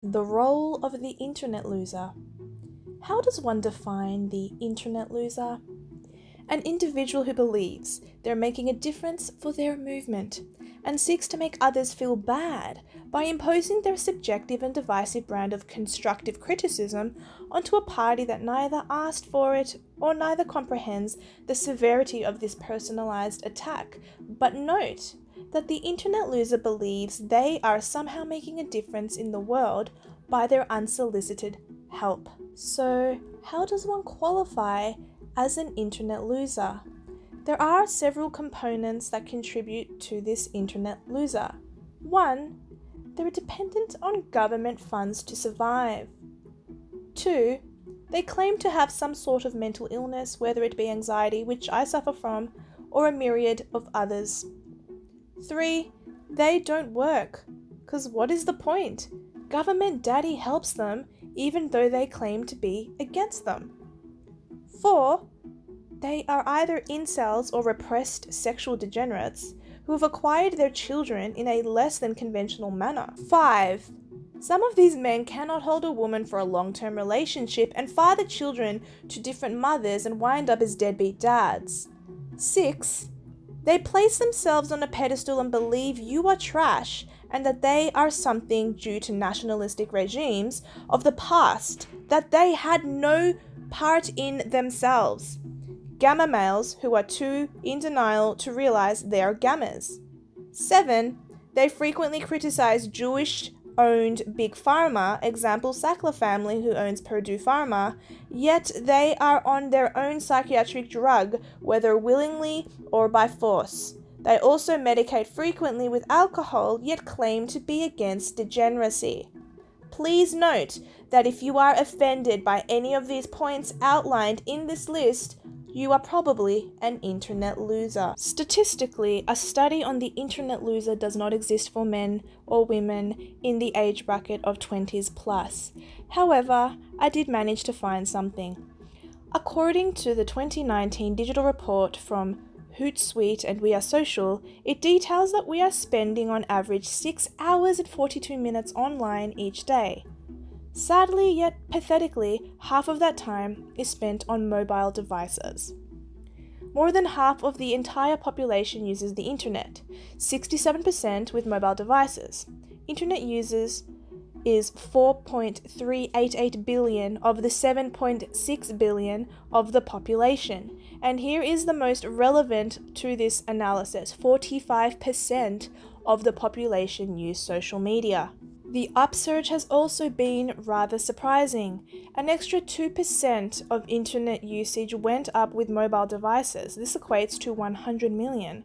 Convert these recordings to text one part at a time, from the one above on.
The role of the internet loser. How does one define the internet loser? An individual who believes they're making a difference for their movement and seeks to make others feel bad by imposing their subjective and divisive brand of constructive criticism onto a party that neither asked for it or neither comprehends the severity of this personalized attack. But note that the internet loser believes they are somehow making a difference in the world by their unsolicited help. So, how does one qualify as an internet loser? There are several components that contribute to this internet loser. 1. They're dependent on government funds to survive. 2. They claim to have some sort of mental illness, whether it be anxiety, which I suffer from, or a myriad of others. 3. They don't work. Because what is the point? Government daddy helps them even though they claim to be against them. 4. They are either incels or repressed sexual degenerates who have acquired their children in a less than conventional manner. 5. Some of these men cannot hold a woman for a long-term relationship and father children to different mothers and wind up as deadbeat dads. 6. They place themselves on a pedestal and believe you are trash and that they are something due to nationalistic regimes of the past that they had no part in themselves. Gamma males who are too in denial to realize they are gammas. 7. They frequently criticize Jewish-owned Big Pharma, example Sackler family who owns Purdue Pharma, yet they are on their own psychiatric drug, whether willingly or by force. They also medicate frequently with alcohol, yet claim to be against degeneracy. Please note that if you are offended by any of these points outlined in this list, you are probably an internet loser. Statistically, a study on the internet loser does not exist for men or women in the age bracket of 20s plus. However, I did manage to find something. According to the 2019 digital report from Hootsuite and We Are Social, it details that we are spending on average 6 hours and 42 minutes online each day. Sadly, yet pathetically, half of that time is spent on mobile devices. More than half of the entire population uses the internet, 67% with mobile devices. Internet users is 4.388 billion of the 7.6 billion of the population. And here is the most relevant to this analysis. 45% of the population use social media. The upsurge has also been rather surprising. An extra 2% of internet usage went up with mobile devices. This equates to 100 million.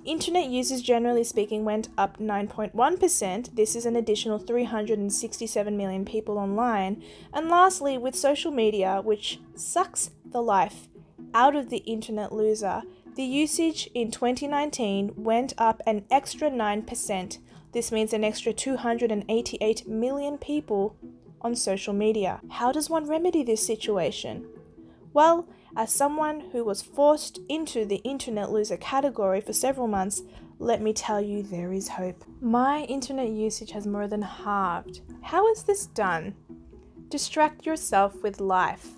Internet users, generally speaking, went up 9.1%. This is an additional 367 million people online. And lastly, with social media, which sucks the life out of the internet loser, the usage in 2019 went up an extra 9%. This means an extra 288 million people on social media. How does one remedy this situation? Well, as someone who was forced into the internet loser category for several months, let me tell you there is hope. My internet usage has more than halved. How is this done? Distract yourself with life.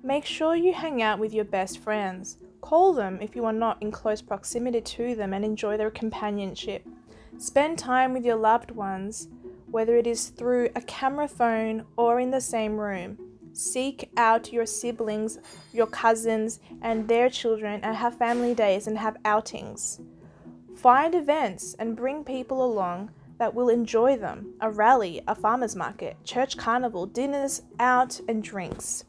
Make sure you hang out with your best friends. Call them if you are not in close proximity to them and enjoy their companionship. Spend time with your loved ones, whether it is through a camera phone or in the same room. Seek out your siblings, your cousins, and their children and have family days and have outings. Find events and bring people along that will enjoy them. A rally, a farmer's market, church carnival, dinners out, and drinks.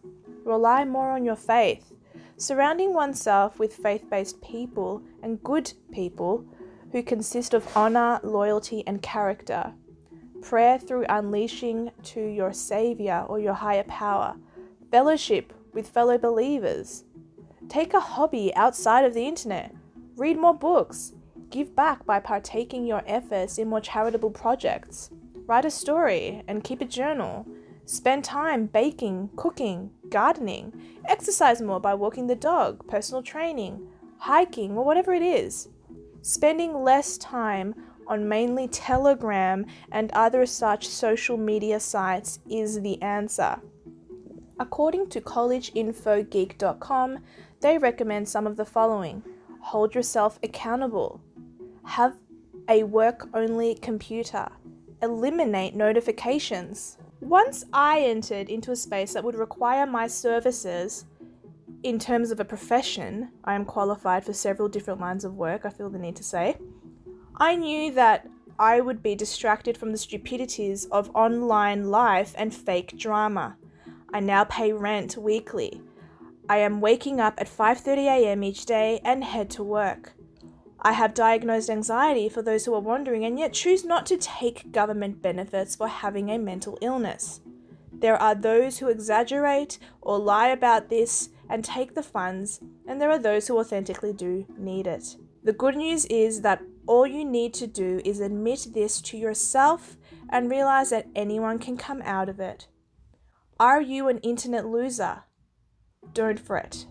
Rely more on your faith. Surrounding oneself with faith-based people and good people who consist of honor, loyalty, and character. Prayer through unleashing to your Savior or your higher power. Fellowship with fellow believers. Take a hobby outside of the internet. Read more books. Give back by partaking your efforts in more charitable projects. Write a story and keep a journal. Spend time baking, cooking, gardening. Exercise more by walking the dog, personal training, hiking, or whatever it is. Spending less time on mainly Telegram and other such social media sites is the answer. According to collegeinfogeek.com, they recommend some of the following. Hold yourself accountable. Have a work-only computer. Eliminate notifications. Once I entered into a space that would require my services in terms of a profession, I am qualified for several different lines of work, I feel the need to say, I knew that I would be distracted from the stupidities of online life and fake drama. I now pay rent weekly. I am waking up at 5:30 a.m. each day and head to work. I have diagnosed anxiety, for those who are wondering, and yet choose not to take government benefits for having a mental illness. There are those who exaggerate or lie about this and take the funds, and there are those who authentically do need it. The good news is that all you need to do is admit this to yourself and realize that anyone can come out of it. Are you an internet loser? Don't fret.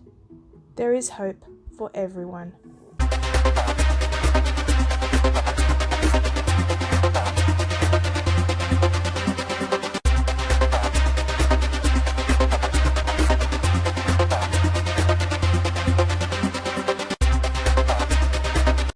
There is hope for everyone.